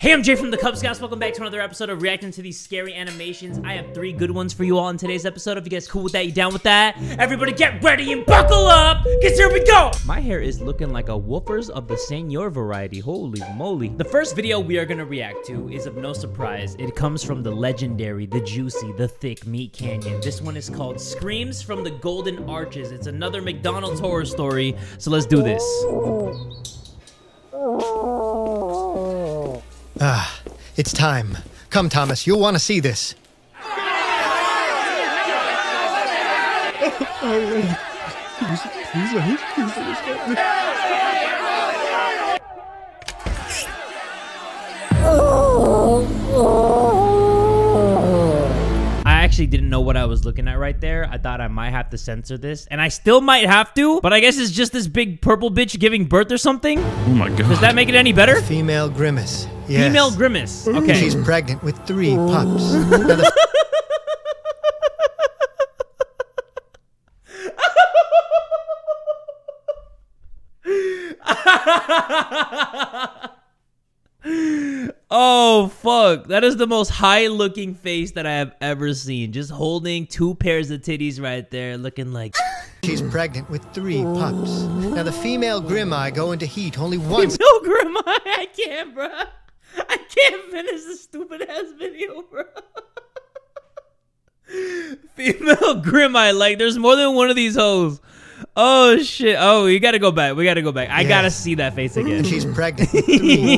Hey, I'm Jay from the Kubz. Welcome back to another episode of reacting to these scary animations. I have 3 good ones for you all in today's episode. If you guys cool with that, you down with that? Everybody get ready and buckle up, cause here we go! My hair is looking like a Woofers of the Senior variety. Holy moly. The first video we are gonna react to is of no surprise. It comes from the legendary, the juicy, the thick Meat Canyon. This one is called Screams from the Golden Arches. It's another McDonald's horror story, so let's do this. Ah, it's time. Come, Thomas, you'll want to see this. I actually didn't know what I was looking at right there. I thought I might have to censor this, and I still might have to, but I guess it's just this big purple bitch giving birth or something. Oh my god. Does that make it any better? Female Grimace. Yes. Female Grimace. Okay. She's pregnant with 3 pups. Now the Oh, fuck. That is the most high-looking face that I have ever seen. Just holding 2 pairs of titties right there, looking like... She's pregnant with 3 pups. Now the female Grimeye go into heat only once. Female Grandma, I can't, bro. I can't finish this stupid-ass video, bro. Female Grimeye, like, there's more than one of these hoes. Oh, shit. Oh, we gotta go back. We gotta go back. I gotta see that face again. She's pregnant with 3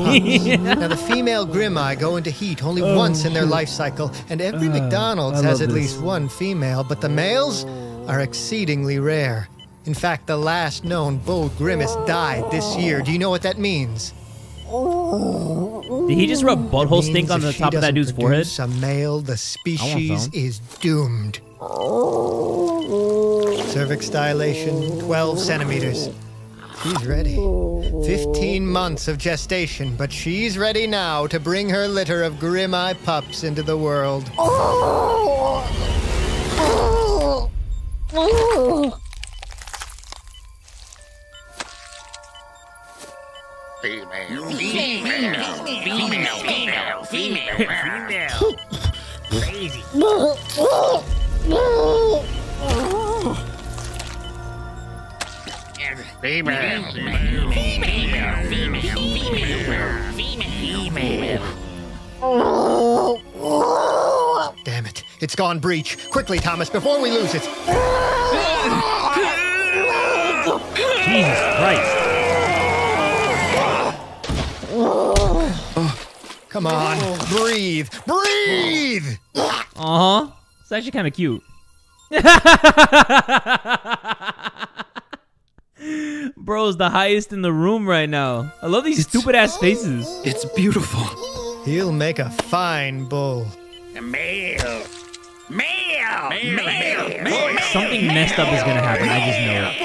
pups. Now the female Grimeye go into heat only once in their life cycle, and every McDonald's has at least 1 female, but the males are exceedingly rare. In fact, the last known bull Grimace died this year. Do you know what that means? Did he just rub butthole stink on the top of that dude's forehead? A male, the species is doomed. Cervix dilation, 12 centimeters. She's ready. 15 months of gestation, but she's ready now to bring her litter of Grimeye pups into the world. Crazy. Damn it. It's gone breech. Quickly, Thomas, before we lose it. Jesus Christ. Come on. Breathe. Breathe! Uh-huh. It's actually kind of cute. Bro's the highest in the room right now. I love these stupid-ass faces. It's beautiful. He'll make a fine bull. Male. Something messed up is gonna happen. I just know it.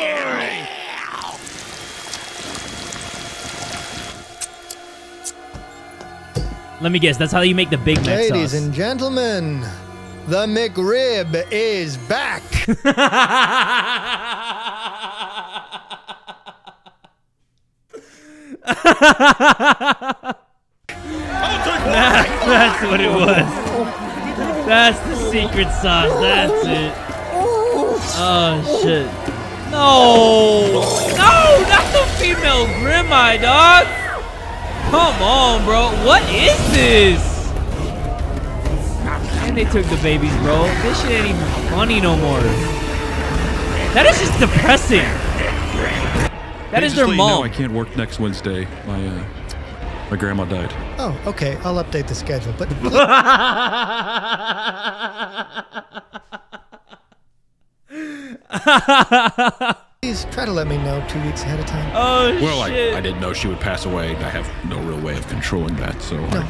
Let me guess. That's how you make the Big Mac sauce. Ladies and gentlemen, the McRib is back. That's what it was. That's the secret sauce. That's it. Oh, shit. No! No! Not the female Grimeye, dog! Come on, bro. What is this? And they took the babies, bro. This shit ain't even funny no more. That is just depressing. That is their mom. I can't work next Wednesday. My grandma died. Oh, okay. I'll update the schedule, but... Please try to let me know 2 weeks ahead of time. Oh, well, shit. I didn't know she would pass away. I have no real way of controlling that, so... No,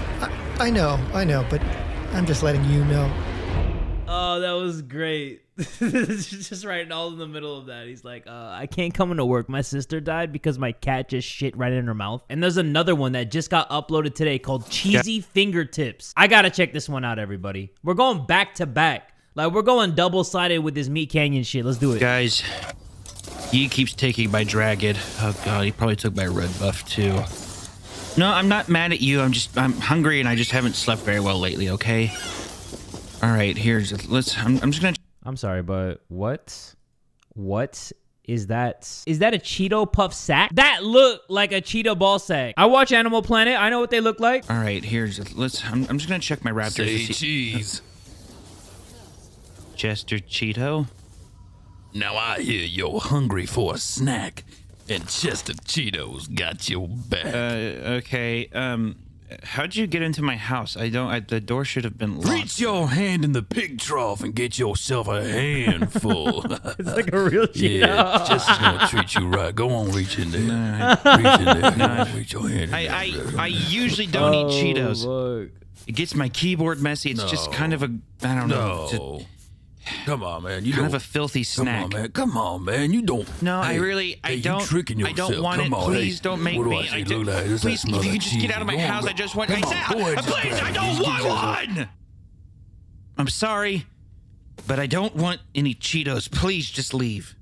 I know, but I'm just letting you know. Oh, that was great. Just right all in the middle of that. He's like, I can't come into work. My sister died because my cat just shit right in her mouth. And there's another one that just got uploaded today called Cheesy Fingertips. I gotta check this one out, everybody. We're going back to back. Like, we're going double-sided with this Meat Canyon shit. Let's do it. Guys, he keeps taking my dragon. Oh god, he probably took my red buff too. No, I'm not mad at you. I'm hungry and I just haven't slept very well lately, okay? All right, I'm just gonna... I'm sorry, but what is that? Is that a Cheeto Puff sack? That look like a Cheeto ball sack. I watch Animal Planet. I know what they look like. All right, I'm just gonna check my Raptors. Say cheese. Chester Cheeto? Now I hear you're hungry for a snack, and Chester Cheetos got your back. Okay, how'd you get into my house? The door should have been locked. Reach your hand in the pig trough and get yourself a handful. It's like a real Cheeto. Yeah, Chester's gonna treat you right. Go on, reach in there. Reach in there. Reach your hand in there. I usually don't eat Cheetos. Look. It gets my keyboard messy. It's just kind of a, I don't know. No. Come on, man. Kind of a filthy snack. Come on, man. You don't. No, hey, I you don't. tricking yourself. I don't want Come it. on, Please don't make me. Please, if you could just get out of my house. I just want. Please, I don't want one. I'm sorry, but I don't want any Cheetos. Please just leave.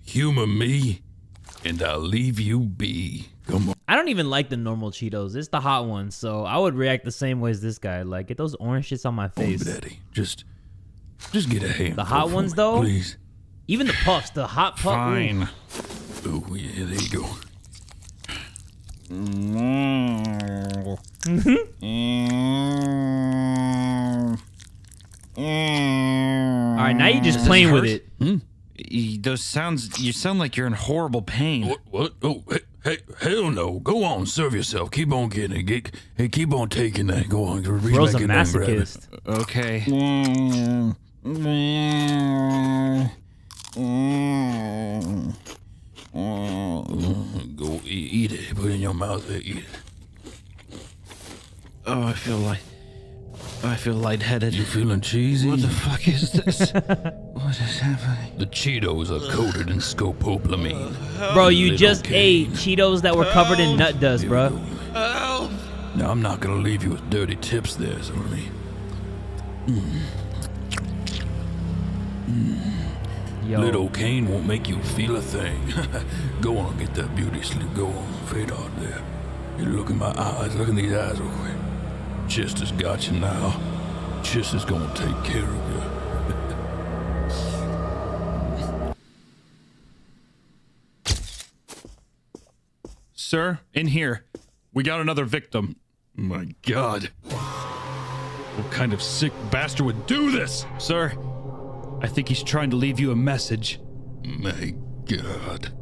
Humor me, and I'll leave you be. Come on. I don't even like the normal Cheetos. It's the hot ones, so I would react the same way as this guy. Like, get those orange shits on my face. Daddy, just get a hand. The hot ones, though? Please. Even the puffs, the hot puff. Fine. Oh, yeah, there you go. All right, now you're just playing with it. Those sounds, you sound like you're in horrible pain. What? Oh, hey, hell no. Go on, serve yourself. Keep on getting it. Hey, keep on taking that. Go on. Reach Bro's a back in there and grab it. masochist. Okay. Go eat it. Put it in your mouth there. Eat it. Oh, I feel lightheaded. You feeling cheesy? What the fuck is this? What is happening? The Cheetos are coated in scopolamine. Bro, you just ate Cheetos that were covered in nut dust, bro. Now, I'm not gonna leave you with dirty tips there, so let me... Yo. Little Kane won't make you feel a thing. Go on, get that beauty sleep. Go on, fade out there. You look in my eyes. Look in these eyes real quick. Chester's got you now. Chester's gonna take care of you. Sir, in here. We got another victim. My God. What kind of sick bastard would do this? Sir, I think he's trying to leave you a message. My God.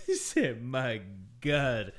He said, my God.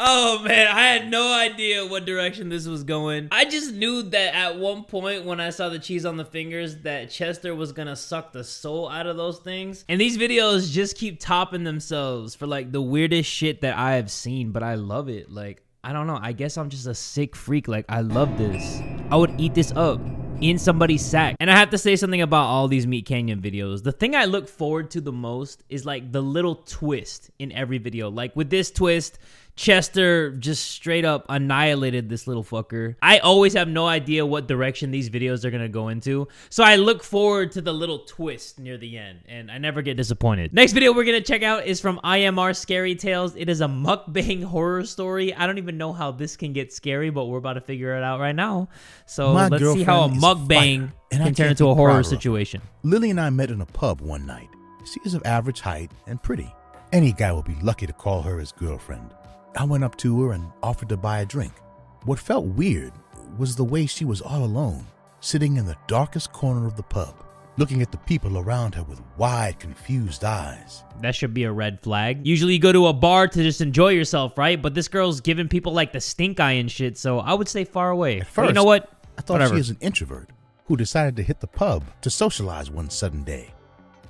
Oh, man, I had no idea what direction this was going. I just knew that at one point when I saw the cheese on the fingers that Chester was gonna suck the soul out of those things. And these videos just keep topping themselves for, like, the weirdest shit that I have seen, but I love it. Like, I don't know. I guess I'm just a sick freak. Like, I love this. I would eat this up in somebody's sack. And I have to say something about all these Meat Canyon videos. The thing I look forward to the most is, like, the little twist in every video. Like, with this twist, Chester just straight up annihilated this little fucker. I always have no idea what direction these videos are gonna go into, so I look forward to the little twist near the end, and I never get disappointed. Next video we're gonna check out is from IMR Scary Tales. It is a mukbang horror story. I don't even know how this can get scary, but we're about to figure it out right now. So let's see how a mukbang can turn into a horror situation. Lily and I met in a pub one night. She is of average height and pretty. Any guy would be lucky to call her his girlfriend. I went up to her and offered to buy a drink. What felt weird was the way she was all alone, sitting in the darkest corner of the pub, looking at the people around her with wide, confused eyes. That should be a red flag. Usually you go to a bar to just enjoy yourself, right? But this girl's giving people like the stink eye and shit, so I would stay far away. At But first, you know what? I thought Whatever. she was an introvert who decided to hit the pub to socialize one sudden day.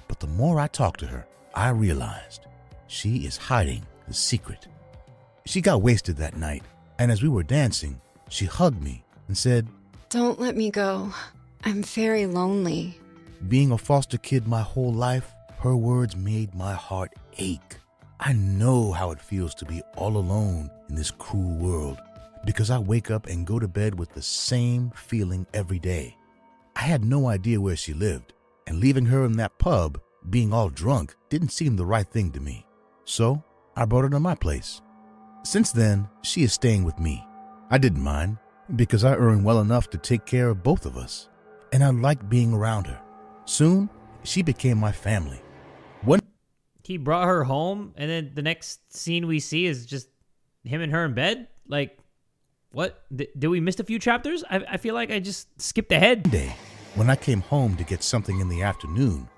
But the more I talked to her, I realized she is hiding the secret. She got wasted that night, and as we were dancing, she hugged me and said, "Don't let me go. I'm very lonely." being a foster kid my whole life, her words made my heart ache. I know how it feels to be all alone in this cruel world, because I wake up and go to bed with the same feeling every day. I had no idea where she lived, and leaving her in that pub, being all drunk, didn't seem the right thing to me. So I brought her to my place. Since then, she is staying with me. I didn't mind, because I earn well enough to take care of both of us, and I liked being around her. Soon, she became my family. He brought her home, and then the next scene we see is just him and her in bed? Like, what? Did we miss a few chapters? I feel like I just skipped ahead. One day, when I came home to get something in the afternoon,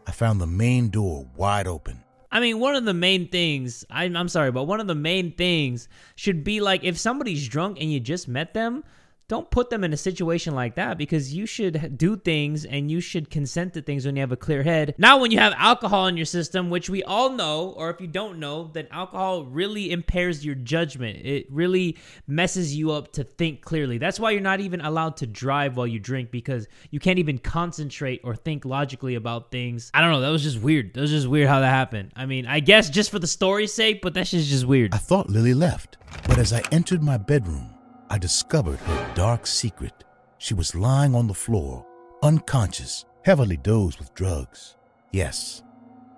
I found the main door wide open. I mean, one of the main things, I'm sorry, but one of the main things should be like, if somebody's drunk and you just met them, don't put them in a situation like that, because you should do things and you should consent to things when you have a clear head. Now, when you have alcohol in your system, which we all know, or if you don't know, that alcohol really impairs your judgment. It really messes you up to think clearly. That's why you're not even allowed to drive while you drink, because you can't even concentrate or think logically about things. I don't know. That was just weird. That was just weird how that happened. I mean, I guess just for the story's sake, but that's just weird. I thought Lily left, but as I entered my bedroom, I discovered her dark secret. She was lying on the floor, unconscious, heavily dosed with drugs. Yes,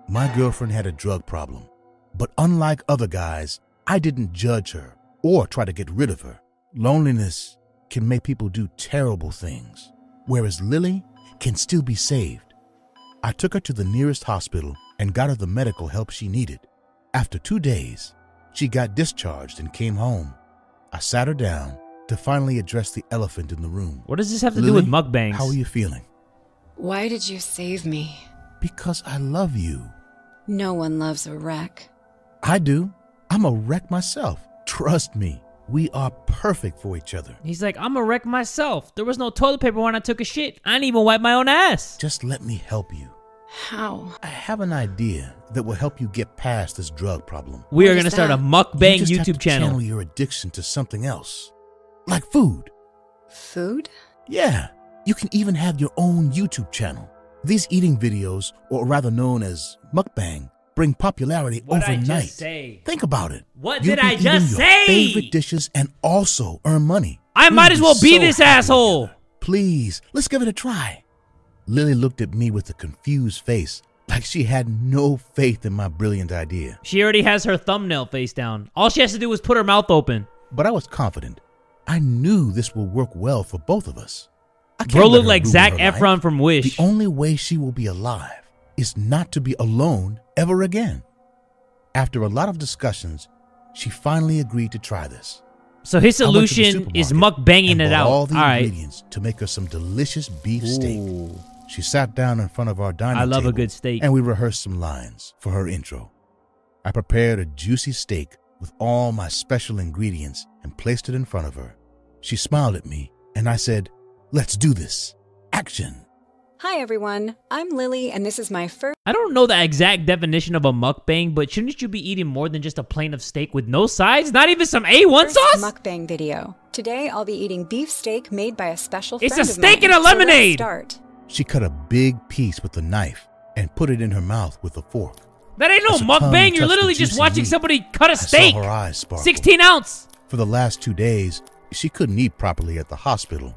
my girlfriend had a drug problem, but unlike other guys, I didn't judge her or try to get rid of her. Loneliness can make people do terrible things, whereas Lily can still be saved. I took her to the nearest hospital and got her the medical help she needed. After 2 days, she got discharged and came home. I sat her down to finally address the elephant in the room. What does this have to Lily, do with mukbangs? How are you feeling? Why did you save me? Because I love you. No one loves a wreck. I do. I'm a wreck myself. Trust me, we are perfect for each other. He's like, I'm a wreck myself. There was no toilet paper when I took a shit. I didn't even wipe my own ass. Just let me help you. How? I have an idea that will help you get past this drug problem. We are What going to is start a that? mukbang You just have YouTube to channel. channel your addiction to something else, like food. Food? Yeah, you can even have your own YouTube channel. These eating videos, or rather known as mukbang, bring popularity What'd I overnight. just say? Think about it. What You'll did be I just eating say? your favorite dishes and also earn money. I might We'll as well be so this happy asshole. together. Please, let's give it a try. Lily looked at me with a confused face, like she had no faith in my brilliant idea. She already has her thumbnail face down. All she has to do is put her mouth open. But I was confident. I knew this will work well for both of us. I can't Bro let looked her like ruin Zac her Efron life. from Wish. The only way she will be alive is not to be alone ever again. After a lot of discussions, she finally agreed to try this. So his I went to the solution is supermarket mukbanging and it bought out. all the All right. ingredients to make her some delicious beef steak. She sat down in front of our dining I love a table, good steak. and we rehearsed some lines for her intro. I prepared a juicy steak with all my special ingredients and placed it in front of her. She smiled at me, and I said, "Let's do this. Action." Hi everyone, I'm Lily and this is my first I don't know the exact definition of a mukbang, but shouldn't you be eating more than just a plate of steak with no sides? Not even some A1 sauce? mukbang video. Today I'll be eating beef steak made by a special It's friend a of steak mine. and a So let's lemonade! start. She cut a big piece with a knife and put it in her mouth with a fork. That ain't no As her tongue mukbang. You're touched literally the just juicy watching meat, somebody cut a I steak. saw her eyes sparkle. 16 ounce. For the last 2 days, she couldn't eat properly at the hospital,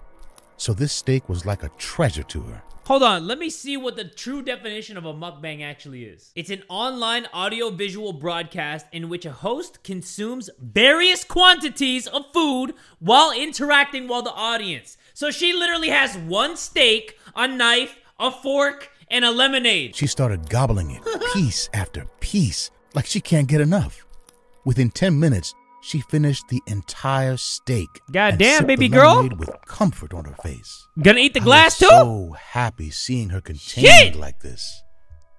so this steak was like a treasure to her. Hold on, let me see what the true definition of a mukbang actually is. It's an online audio-visual broadcast in which a host consumes various quantities of food while interacting with the audience. So she literally has one steak, a knife, a fork, and a lemonade. She started gobbling it, piece after piece, like she can't get enough. Within 10 minutes, she finished the entire steak. God and damn, sipped baby the girl. lemonade with comfort on her face. Gonna eat the I glass was too? so happy seeing her contained Shit! like this.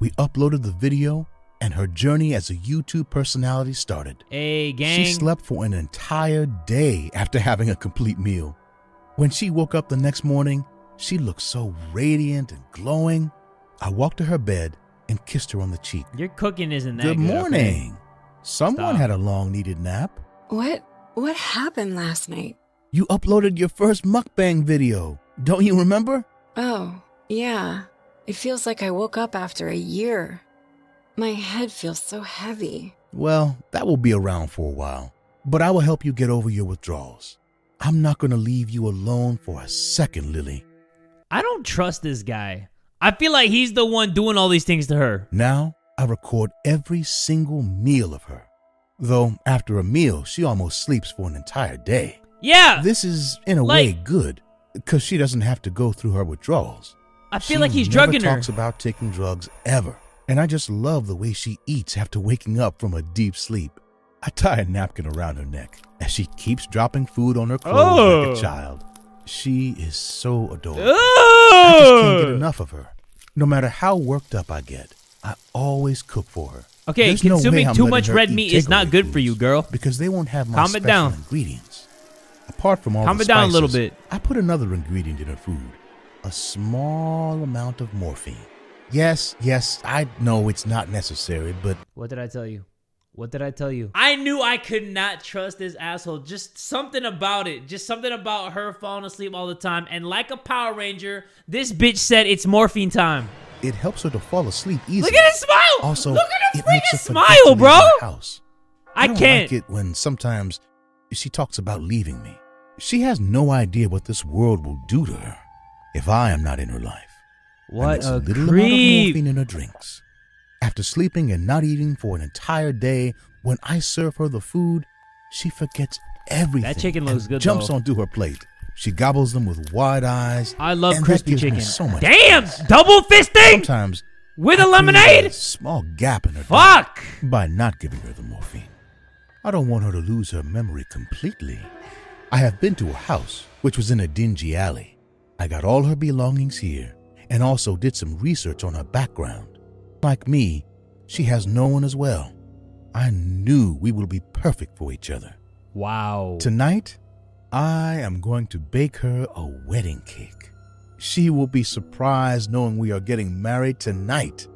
We uploaded the video, and her journey as a YouTube personality started. Hey, gang. She slept for an entire day after having a complete meal. When she woke up the next morning, she looked so radiant and glowing. I walked to her bed and kissed her on the cheek. Your cooking isn't that Good good. morning. Someone Stop. had a long-needed nap. What happened last night? You uploaded your first mukbang video. Don't you remember? Oh, yeah. It feels like I woke up after a year. My head feels so heavy. Well, that will be around for a while, but I will help you get over your withdrawals. I'm not going to leave you alone for a second, Lily. I don't trust this guy. I feel like he's the one doing all these things to her. Now, I record every single meal of her. Though, after a meal, she almost sleeps for an entire day. Yeah. This is, in a way, good, because she doesn't have to go through her withdrawals. I feel like he's drugging her. She never talks about taking drugs ever. And I just love the way she eats after waking up from a deep sleep. I tie a napkin around her neck as she keeps dropping food on her clothes like a child. She is so adorable. I just can't get enough of her. No matter how worked up I get, I always cook for her. Okay, There's consuming no way too I'm much letting her red eat meat is not takeaway good for foods you, girl. Because they won't have my Calm it special down. ingredients. Apart from all Calm the it down a little spices, bit. I put another ingredient in her food. A small amount of morphine. Yes, I know it's not necessary, but... What did I tell you? What did I tell you? I knew I could not trust this asshole. Just something about it. Just something about her falling asleep all the time. And like a Power Ranger, this bitch said it's morphine time. It helps her to fall asleep easily. Look at his smile! Also, look at it her makes her freaking forget to smile, leave bro! my house. I don't can't. like it when sometimes she talks about leaving me. She has no idea what this world will do to her if I am not in her life. What a little amount of creep. morphine in her drinks. After sleeping and not eating for an entire day, when I serve her the food, she forgets everything. That chicken looks good, jumps though. onto her plate. She gobbles them with wide eyes. I love and crispy that gives me chicken. so much Damn, peace. double fisting Sometimes with I a create lemonade. a small gap in her Fuck. diet by not giving her the morphine. I don't want her to lose her memory completely. I have been to a house which was in a dingy alley. I got all her belongings here and also did some research on her background. Like me, she has no one as well. I knew we will be perfect for each other. Wow. Tonight, I am going to bake her a wedding cake. She will be surprised knowing we are getting married tonight.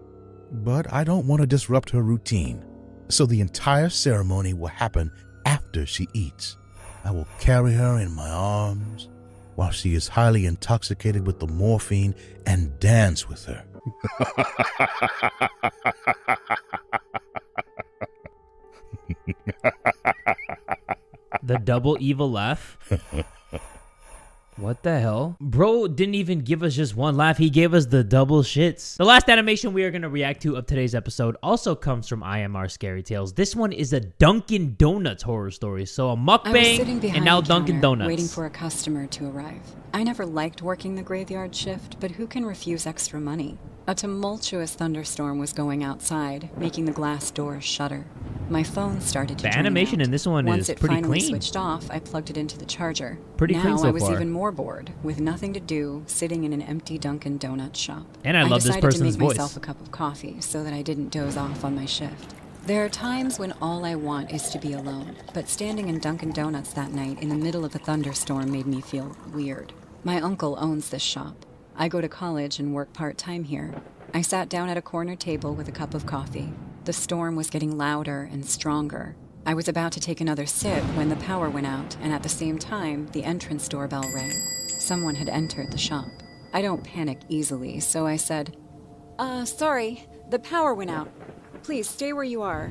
But I don't want to disrupt her routine, so the entire ceremony will happen after she eats. I will carry her in my arms while she is highly intoxicated with the morphine and dance with her. The double evil laugh. What the hell? Bro didn't even give us just one laugh. He gave us the double shits. The last animation we are going to react to of today's episode also comes from IMR Scary Tales. This one is a Dunkin' Donuts horror story. So a I was mukbang sitting behind and now the Dunkin' counter, Donuts. waiting for a customer to arrive. I never liked working the graveyard shift, but who can refuse extra money? A tumultuous thunderstorm was going outside, making the glass doors shudder. My phone started to The drain animation out. in this one Once is it pretty finally clean. switched off, I plugged it into the charger. Pretty now clean so I was far. even more bored, with nothing to do, sitting in an empty Dunkin' Donuts shop. And I love this decided person's to make voice. myself a cup of coffee so that I didn't doze off on my shift. There are times when all I want is to be alone, but standing in Dunkin' Donuts that night in the middle of a thunderstorm made me feel weird. My uncle owns this shop. I go to college and work part-time here. I sat down at a corner table with a cup of coffee. The storm was getting louder and stronger. I was about to take another sip when the power went out, and at the same time, the entrance doorbell rang. Someone had entered the shop. I don't panic easily, so I said, sorry, the power went out. Please stay where you are.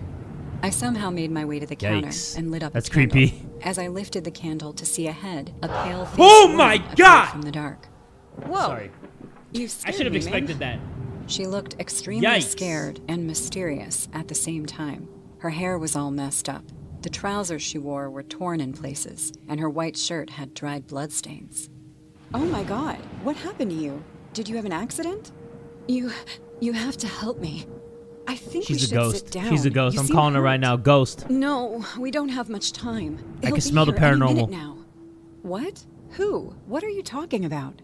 I somehow made my way to the counter Yikes. and lit up That's the candle. creepy. As I lifted the candle to see a head, a pale face Oh my God! from the dark. Whoa! Sorry. You I scared should have me, expected man. that. She looked extremely Yikes. scared and mysterious at the same time. Her hair was all messed up. The trousers she wore were torn in places, and her white shirt had dried bloodstains. Oh my God, what happened to you? Did you have an accident? You have to help me. I think we She's a should ghost. sit down. She's a ghost. You I'm seem calling her hurt. right now. Ghost. No, we don't have much time. I He'll can be smell the here any minute paranormal. now. What? Who? What are you talking about?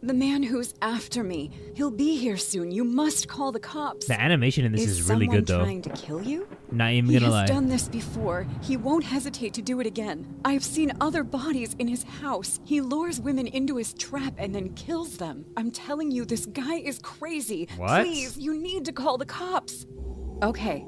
The man who's after me. He'll be here soon. You must call the cops. The animation in this is really good, though. Someone trying to kill you? Not even He gonna lie. has done this before. He won't hesitate to do it again. I've seen other bodies in his house. He lures women into his trap and then kills them. I'm telling you, this guy is crazy. What? Please, you need to call the cops. Okay,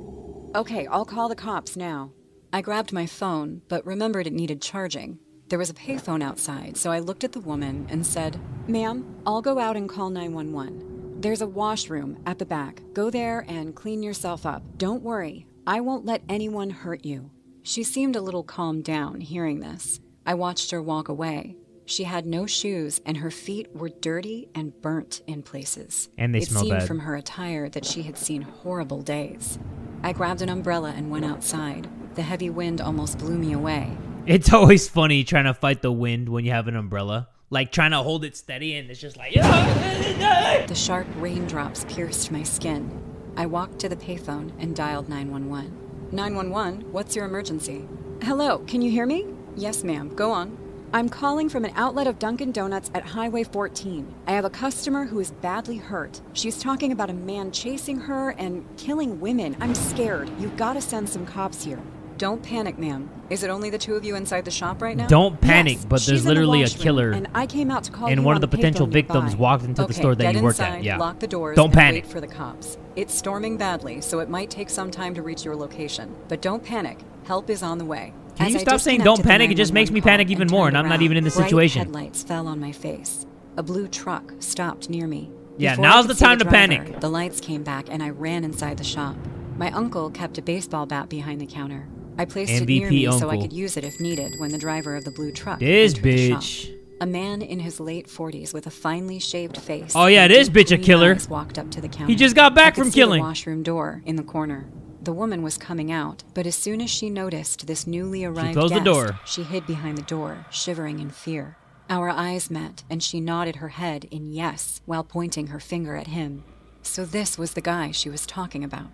I'll call the cops now. I grabbed my phone, but remembered it needed charging. There was a payphone outside, so I looked at the woman and said, "Ma'am, I'll go out and call 911. There's a washroom at the back. Go there and clean yourself up. Don't worry, I won't let anyone hurt you." She seemed a little calmed down hearing this. I watched her walk away. She had no shoes, and her feet were dirty and burnt in places. And they smell bad. It seemed from her attire that she had seen horrible days. I grabbed an umbrella and went outside. The heavy wind almost blew me away. It's always funny trying to fight the wind when you have an umbrella. Like, trying to hold it steady, and it's just like... The sharp raindrops pierced my skin. I walked to the payphone and dialed 911. 911, what's your emergency? Hello, can you hear me? Yes, ma'am. Go on. I'm calling from an outlet of Dunkin' Donuts at Highway 14. I have a customer who is badly hurt. She's talking about a man chasing her and killing women. I'm scared. You've got to send some cops here. Don't panic, ma'am. Is it only the two of you inside the shop right now? Don't panic, yes, but there's literally a killer. And I came out to call you and one of on the potential payphone victims nearby. walked into the store that you work inside, at. Yeah. Lock the doors. Don't and panic. Wait for the cops. It's storming badly, so it might take some time to reach your location. But don't panic. Help is on the way. Can As you I stop saying disconnected don't the panic? It just makes me 911 panic even call more, and I'm turned not even in this around. situation. Bright headlights fell on my face. A blue truck stopped near me. Yeah, Before I now's could the see time to driver, panic. The lights came back, and I ran inside the shop. My uncle kept a baseball bat behind the counter. I placed it near me so I could use it if needed when the driver of the blue truck This entered the shop. bitch. A man in his late 40s with a finely shaved face. Oh yeah, and this deep bitch a green killer. eyes walked up to the counter. He just got back I could from see killing. The washroom door in the corner. The woman was coming out, but as soon as she noticed this newly arrived closed the guest, door. she hid behind the door, shivering in fear. Our eyes met, and she nodded her head in yes while pointing her finger at him. So this was the guy she was talking about.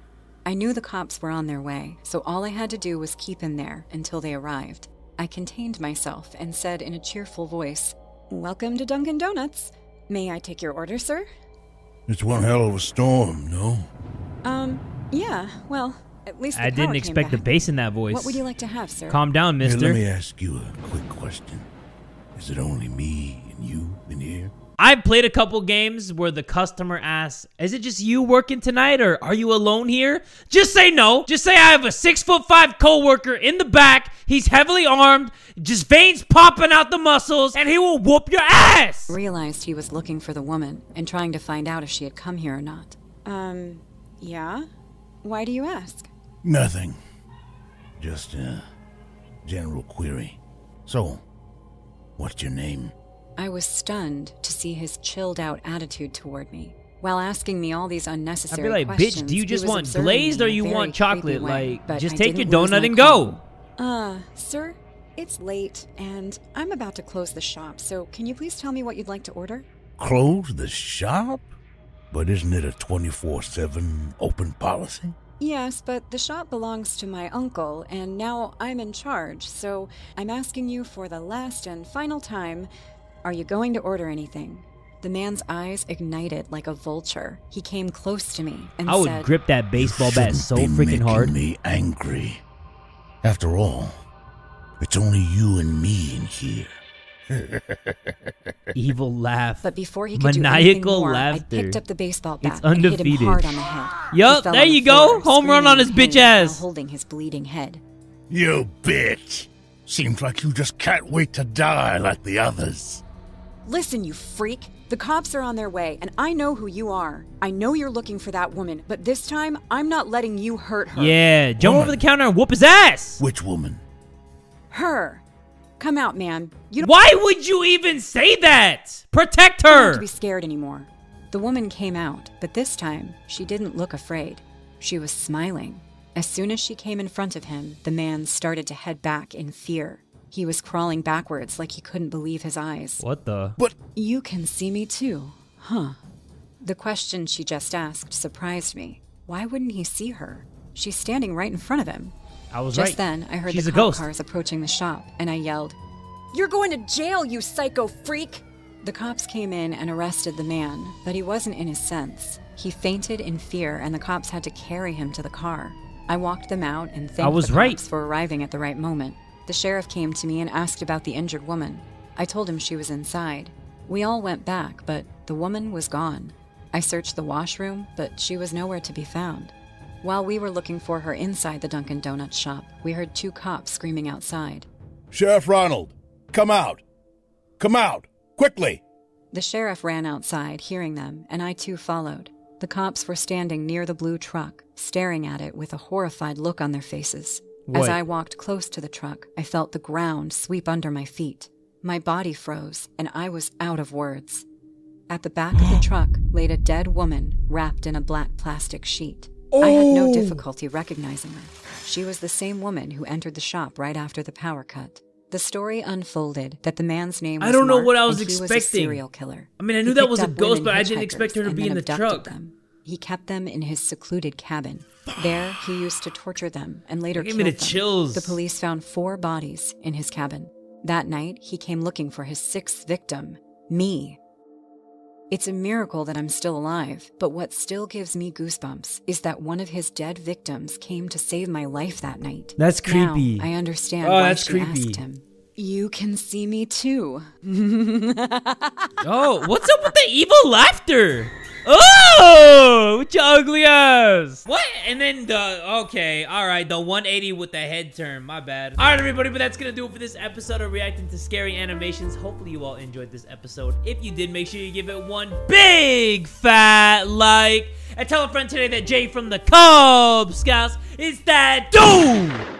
I knew the cops were on their way, so all I had to do was keep him there until they arrived. I contained myself and said in a cheerful voice, "Welcome to Dunkin' Donuts. May I take your order, sir?" It's one hell of a storm, no? Yeah, well, at least the I didn't power expect came the back. bass in that voice. What would you like to have, sir? Calm down, Hey, mister. let me ask you a quick question. Is it only me and you in here? I've played a couple games where the customer asks, is it just you working tonight, or are you alone here? Just say no. Just say I have a 6'5" coworker in the back. He's heavily armed, just veins popping out the muscles, and he will whoop your ass. Realized he was looking for the woman and trying to find out if she had come here or not. Yeah? Why do you ask? Nothing. Just a general query. So, what's your name? I was stunned to see his chilled-out attitude toward me. While asking me all these I'd unnecessary be like, questions, bitch, do you he just was want observing glazed me or in a you very want chocolate? creepy way, Like, but just I take your didn't lose donut my and calm. go. Sir, it's late, and I'm about to close the shop, so can you please tell me what you'd like to order? Close the shop? But isn't it a 24/7 open policy? Yes, but the shop belongs to my uncle, and now I'm in charge, so I'm asking you for the last and final time, are you going to order anything? The man's eyes ignited like a vulture. He came close to me and I would said, grip that baseball bat so Shouldn't be freaking making hard. me angry. After all, it's only you and me in here. Evil laugh. But before he could do anything Maniacal more, I laughter. picked up the baseball bat It's and hit him undefeated. hard on the head. Yup, He fell there on the you go. floor, Home run screaming on his in bitch pain ass. while holding his bleeding head. You bitch! Seems like you just can't wait to die like the others. Listen, you freak. The cops are on their way, and I know who you are. I know you're looking for that woman, but this time, I'm not letting you hurt her. Yeah, jump Woman. over the counter and whoop his ass. Which woman? Her. Come out, man. You don't Why would you even say that? Protect have to her. be scared anymore. The woman came out, but this time, she didn't look afraid. She was smiling. As soon as she came in front of him, the man started to head back in fear. He was crawling backwards like he couldn't believe his eyes. What the? You can see me too, huh? The question she just asked surprised me. Why wouldn't he see her? She's standing right in front of him. I was Just right. then, I heard She's the a cop ghost. cars approaching the shop, and I yelled, "You're going to jail, you psycho freak!" The cops came in and arrested the man, but he wasn't in his sense. He fainted in fear, and the cops had to carry him to the car. I walked them out and thanked was the right. cops for arriving at the right moment. The sheriff came to me and asked about the injured woman. I told him she was inside. We all went back, but the woman was gone. I searched the washroom, but she was nowhere to be found. While we were looking for her inside the Dunkin' Donuts shop, we heard two cops screaming outside. Sheriff Ronald, come out! Come out! Quickly! The sheriff ran outside, hearing them, and I too followed. The cops were standing near the blue truck, staring at it with a horrified look on their faces. As I walked close to the truck, I felt the ground sweep under my feet. My body froze, and I was out of words. At the back of the truck laid a dead woman wrapped in a black plastic sheet. I had no difficulty recognizing her. She was the same woman who entered the shop right after the power cut. The story unfolded that the man's name was I don't know Mark, what I was and he expecting. was a serial killer. I mean, I knew that was a ghost, but I didn't expect her to be in the truck. Them. He kept them in his secluded cabin. There, he used to torture them and later Give killed me them. the chills. The police found 4 bodies in his cabin. That night, he came looking for his 6th victim, me. It's a miracle that I'm still alive, but what still gives me goosebumps is that one of his dead victims came to save my life that night. That's creepy. Now, I understand Oh, why that's she creepy. asked him. You can see me too. Oh, what's up with the evil laughter? Oh, with your ugly ass. What? And then okay, all right, the 180 with the head turn. My bad. All right, everybody, but that's going to do it for this episode of Reacting to Scary Animations. Hopefully you all enjoyed this episode. If you did, make sure you give it one big fat like. And tell a friend today that Jay from the Kubz Scouts is that dude.